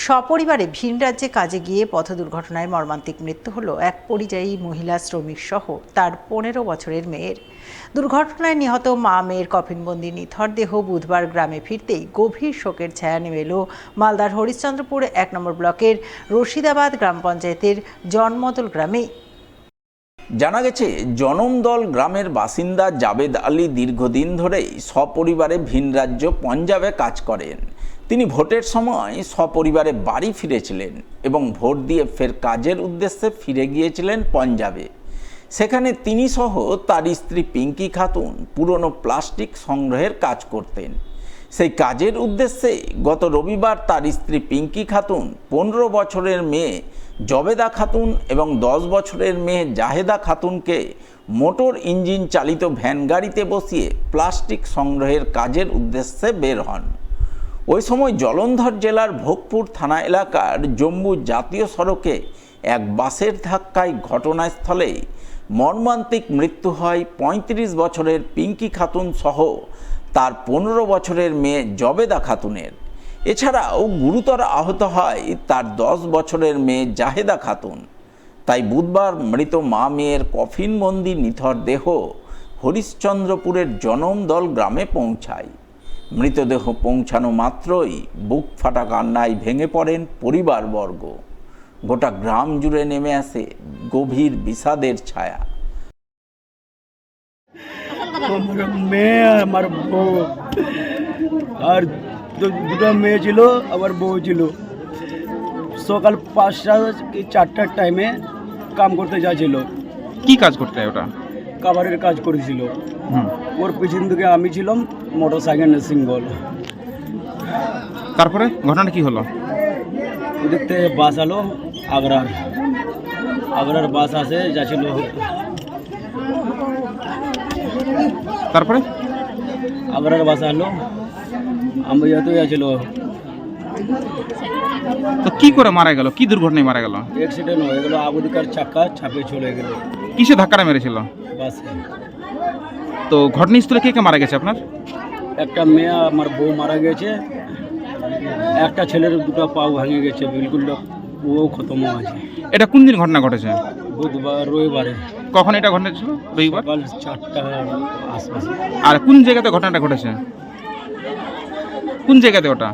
সপরিবারে ভিন রাজ্যে কাজে গিয়ে পথ দুর্ঘটনায় মর্মান্তিক মৃত্যু হলো এক পরিযায়ী মহিলা শ্রমিক সহ তার 15 বছরের মেয়ের। দুর্ঘটনায় নিহত মা মেয়ের কফিনবন্দি নিথর দেহ বুধবার গ্রামে ফিরতেই গভীর শোকের ছায়া নেমে এলো মালদার হরিশ্চন্দ্রপুর 1 নম্বর ব্লকের রশিদাবাদ গ্রাম পঞ্চায়েতের জন্মদল গ্রামে। জানা গেছে, জনমদল গ্রামের বাসিন্দা জাবেদ আলী দীর্ঘদিন ধরেই সপরিবারে ভিন রাজ্য পঞ্জাবে কাজ করেন। তিনি ভোটের সময় সপরিবারে বাড়ি ফিরেছিলেন এবং ভোট দিয়ে ফের কাজের উদ্দেশ্যে ফিরে গিয়েছিলেন পঞ্জাবে। সেখানে তিনি সহ তার স্ত্রী পিঙ্কি খাতুন পুরনো প্লাস্টিক সংগ্রহের কাজ করতেন। সেই কাজের উদ্দেশ্যে গত রবিবার তার স্ত্রী পিঙ্কি খাতুন, 15 বছরের মেয়ে জবেদা খাতুন এবং 10 বছরের মেয়ে জাহেদা খাতুনকে মোটর ইঞ্জিন চালিত ভ্যান গাড়িতে বসিয়ে প্লাস্টিক সংগ্রহের কাজের উদ্দেশ্যে বের হন। ওই সময় জলন্ধর জেলার ভোগপুর থানা এলাকার জম্মু জাতীয় সড়কে এক বাসের ধাক্কায় ঘটনাস্থলেই মর্মান্তিক মৃত্যু হয় 35 বছরের পিঙ্কি খাতুন সহ তার 15 বছরের মেয়ে জবেদা খাতুনের। এছাড়াও গুরুতর আহত হয় তার 10 বছরের মেয়ে জাহেদা খাতুন। তাই বুধবার মৃত মা মেয়ের কফিনবন্দি নিথর দেহ হরিশ্চন্দ্রপুরের জনমদল গ্রামে পৌঁছায়। মৃতদেহ পৌঁছানো মাত্রই বুক ফাটা কান্নায় ভেঙে পড়েন পরিবারবর্গ। গোটা গ্রাম জুড়ে নেমে আসে গভীর বিষাদের ছায়া। আমার মেয়ে, আমার বউ আর দুটো মেয়ে ছিল, আমার বউ ছিল। সকাল 5টা কি 4টার টাইমে কাম করতে যাচ্ছিল। কি কাজ করতে ওটা? কাভারের কাজ করেছিল। ওর পিছন দিকে আমি ছিলাম, মোটর সাইকেল সিঙ্গল। তারপরে ঘটনাটা কি হলো? ওদিক থেকে বাস আলো, আগ্রার বাস আসে যাচ্ছিল। তারপরে আগ্রার বাস আলো, আমি যেতে যাচ্ছিল। তো কি করে মারা গেল? কি দুর্ঘটনায় মারা গেল? অ্যাক্সিডেন্ট হয়ে গেল, আবুদিকার চাকা ছাপে চলে গেল। কিসে ধাক্কাটা মেরেছিল? বাসে। তো ঘটনাস্থলে কে কে মারা গেছে আপনার? একটা মেয়ে, আমার বউ মারা গেছে। একটা ছেলের দুটো পাও ভেঙে গেছে, বিলকুল ও খতম আছে। এটা কোন দিন ঘটনা ঘটেছে? বুধবার, রবিবারে। কখন এটা ঘটেছিল? রবিবার সকাল 4টার আশপাশে। আর কোন জায়গাতে ঘটনাটা ঘটেছে? কোন জায়গাতে ওটা?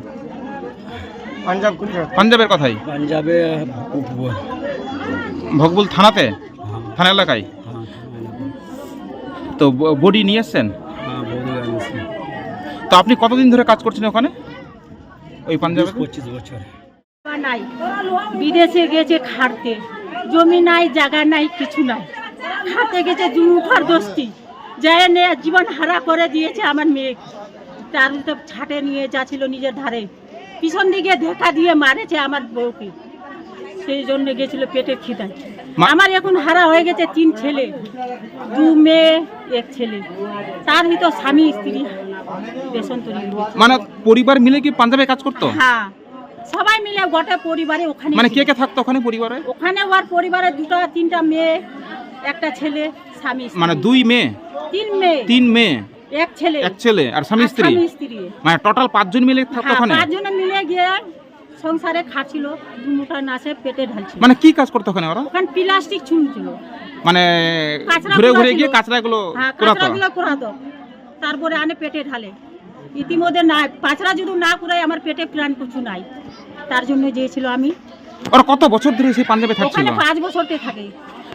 পাঞ্জাবের কথাই? পাঞ্জাবে ভগবুল থানাতে, থানা এলাকায়। তো বডি নিয়ে এসছেন? তো আপনি কতদিন ধরে কাজ করছেন ওখানে, ওই পাঞ্জাবে? 25 বছর। নাই, বিদেশে গেছে খাটতে, জমি নাই, জায়গা নাই, কিছু নাই। খাটতে গেছে জুমুখার দোস্তি, যায় নিয়ে জীবন হারা করে দিয়েছে আমার মেয়েকে। তার তো ছাটে নিয়ে যাচ্ছিল নিজের ধারে, পিছন দিকে ধাক্কা দিয়ে মারেছে আমার বউকে। সেই জন্য গেছিল পেটের খিদায়। আমার এখন হারা হয়ে গেছে 3 ছেলে, 2 মেয়ে, 1 ছেলে। তার ভিতর স্বামী স্ত্রী দেশান্তরী। মানে পরিবার মিলে কি পাঞ্জাবে কাজ করতো? হ্যাঁ, সবাই মিলে গোটা পরিবারে ওখানে। মানে কে কে থাকতো ওখানে পরিবারে? ওখানে ওর পরিবারে 2-3টা মেয়ে, একটা ছেলে, স্বামী। মানে 2 মেয়ে, 3 মেয়ে, 1 ছেলে, 1 ছেলে আর স্বামী স্ত্রী। মানে টোটাল 5 জন মিলে থাকতো ওখানে। 5 জন মিলে গিয়ে সংসারে খাচ্ছিল, দুমুঠা নাচে পেটে ঢালছিল। মানে কি কাজ করতো ওখানে ওরা? ওখানে প্লাস্টিক ছুঁড়ছিল, মানে ঘুরে ঘুরে গিয়ে কাঁচড়াগুলো কুড়াতো, তারপরে আনে পেটে ঢালে। ইতিমধ্যে না পাঁচরা যদি না কুড়াই আমার পেটে প্রাণ কিছু নাই, তার জন্য গিয়েছিল আমি। ওরা কত বছর ধরে সেই পাঞ্জাবে থাকছিল? ওখানে 5 বছরতে থাকে।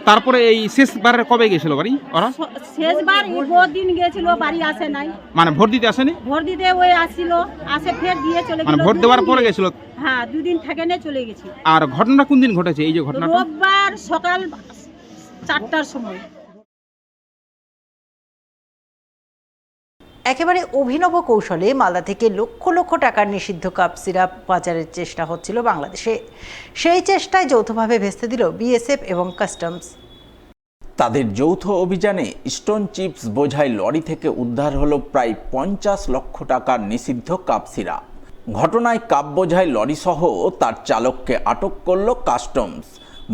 তারপরে এই শেষবারে কবে গেছিল বাড়ি ওরা? শেষবার ভোট দিন গিয়েছিল, বাড়ি আসে নাই। মানে ভোট দিতে আসেনি? ভোট দিতে ওই আসছিল, আসে ফের দিয়ে চলে গেল। মানে ভোট দেওয়ার পরে গেছিল? হ্যাঁ, 2 দিন থেকে নিয়ে চলে গেছে। আর ঘটনা কোন দিন ঘটেছে এই যে ঘটনাটা? রোববার সকাল 4টার সময়। একেবারে অভিনব কৌশলে মালদা থেকে লক্ষ লক্ষ টাকার নিষিদ্ধ কাপ সিরাপ পাচারের চেষ্টা হচ্ছিল বাংলাদেশে। সেই চেষ্টায় যৌথভাবে ভেস্তে দিল বিএসএফ এবং কাস্টমস। তাদের যৌথ অভিযানে স্টোন চিপস বোঝাই লরি থেকে উদ্ধার হলো প্রায় 50 লক্ষ টাকার নিষিদ্ধ কাপ সিরাপ। ঘটনায় কাপ বোঝাই লরি সহ তার চালককে আটক করল কাস্টমস।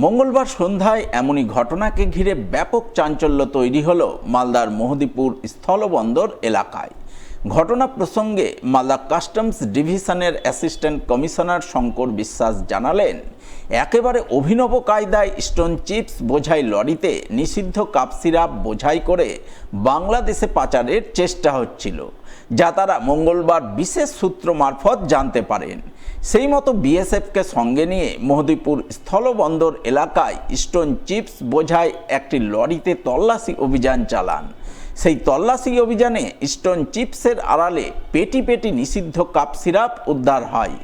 মঙ্গলবার সন্ধ্যায় এমনই ঘটনাকে ঘিরে ব্যাপক চাঞ্চল্য তৈরি হলো মালদার মহদীপুর স্থলবন্দর এলাকায়। ঘটনা প্রসঙ্গে মালদা কাস্টমস ডিভিশনের অ্যাসিস্ট্যান্ট কমিশনার শঙ্কর বিশ্বাস জানালেন, একেবারে অভিনব কায়দায় স্টোন চিপস বোঝাই লরিতে নিষিদ্ধ কাপ সিরাপ বোঝাই করে বাংলাদেশে পাচারের চেষ্টা হচ্ছিল, যা তারা মঙ্গলবার বিশেষ সূত্র মারফত জানতে পারেন। সেই মতো বিএসএফকে সঙ্গে নিয়ে মহদীপুর স্থলবন্দর এলাকায় স্টোন চিপস বোঝাই একটি লরিতে তল্লাশি অভিযান চালান। সেই তল্লাশি অভিযানে স্টোন চিপসের আড়ালে পেটি পেটি নিষিদ্ধ কাপ সিরাপ উদ্ধার হয়।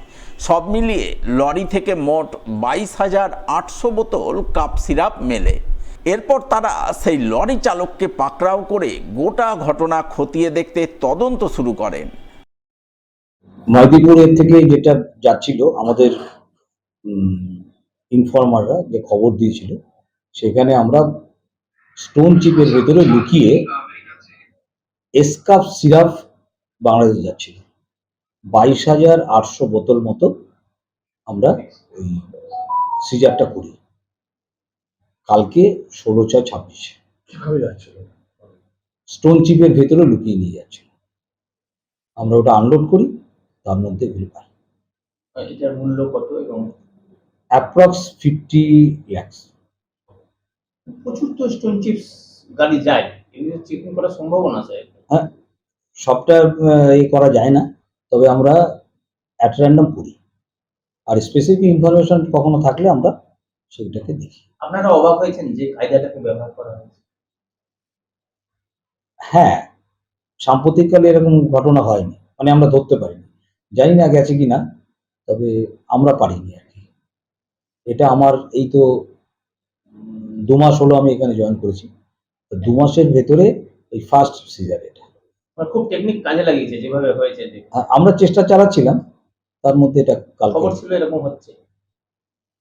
সব মিলিয়ে লরি থেকে মোট 22,800 বোতল কাপ সিরাপ মেলে। এরপর তারা সেই লরি চালককে পাকড়াও করে গোটা ঘটনা খতিয়ে দেখতে তদন্ত শুরু করেন। মহদীপুরের থেকে যেটা যাচ্ছিল, আমাদের ইনফর্মাররা যে খবর দিয়েছিল, সেখানে আমরা স্টোন চিপের ভেতরে লুকিয়ে এসকাপ সিরাপ বাংলাদেশ যাচ্ছিল 22,800 বোতল মতো আমরা ওই সিজারটা করি কালকে 16/6/26 কিভাবে যাচ্ছিল? স্টোন চিপের ভেতরে লুকিয়ে নিয়ে যাচ্ছিল। আমরা ওটা আনলোড করি, তার মধ্যে এগুলো পাই। এটার মূল্য কত এবং অ্যাপ্রক্স 50 lakhs। প্রচুর তো স্টোন চিপস গাড়ি যায়, এগুলো চেকিং করার সম্ভাবনা আছে? হ্যাঁ, সবটা করা যায় না, তবে আমরা অ্যাট র্যান্ডম করি, আর স্পেসিফিক ইনফরমেশন কখনো থাকলে আমরা সেটাকে দেখি। আপনারা অবাক হয়েছেন যে কায়দাটাকে ব্যবহার করা হয়েছে? হ্যাঁ, সাম্প্রতিককালে এরকম ঘটনা হয়নি, মানে আমরা ধরতে পারিনি, জানি না গেছে কি না, তবে আমরা পারিনি আর কি। এটা আমার এই তো 2 মাস হলো আমি এখানে জয়েন করেছি, 2 মাসের ভেতরে এই ফার্স্ট সিজার এটা। মানে খুব টেকনিক কাজে লাগিয়েছে যেভাবে হয়েছে। আমরা চেষ্টা চালাচ্ছিলাম, তার মধ্যে এটা কালকে খবর ছিল এরকম হচ্ছে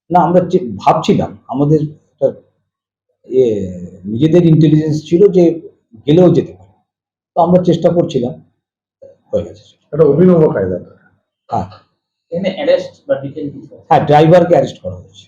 না, আমরা ভাবছিলাম, আমাদের একটা নিজেদের ইন্টেলিজেন্স ছিল যে গেলেও যেতে পারে, তো আমরা চেষ্টা করছিলাম, হয়ে গেছে। একটা অভিনব কায়দা। হ্যাঁ এখানে অ্যারেস্ট বা ডিটেইন কিছু? হ্যাঁ, ড্রাইভারকে অ্যারেস্ট করা হয়েছে।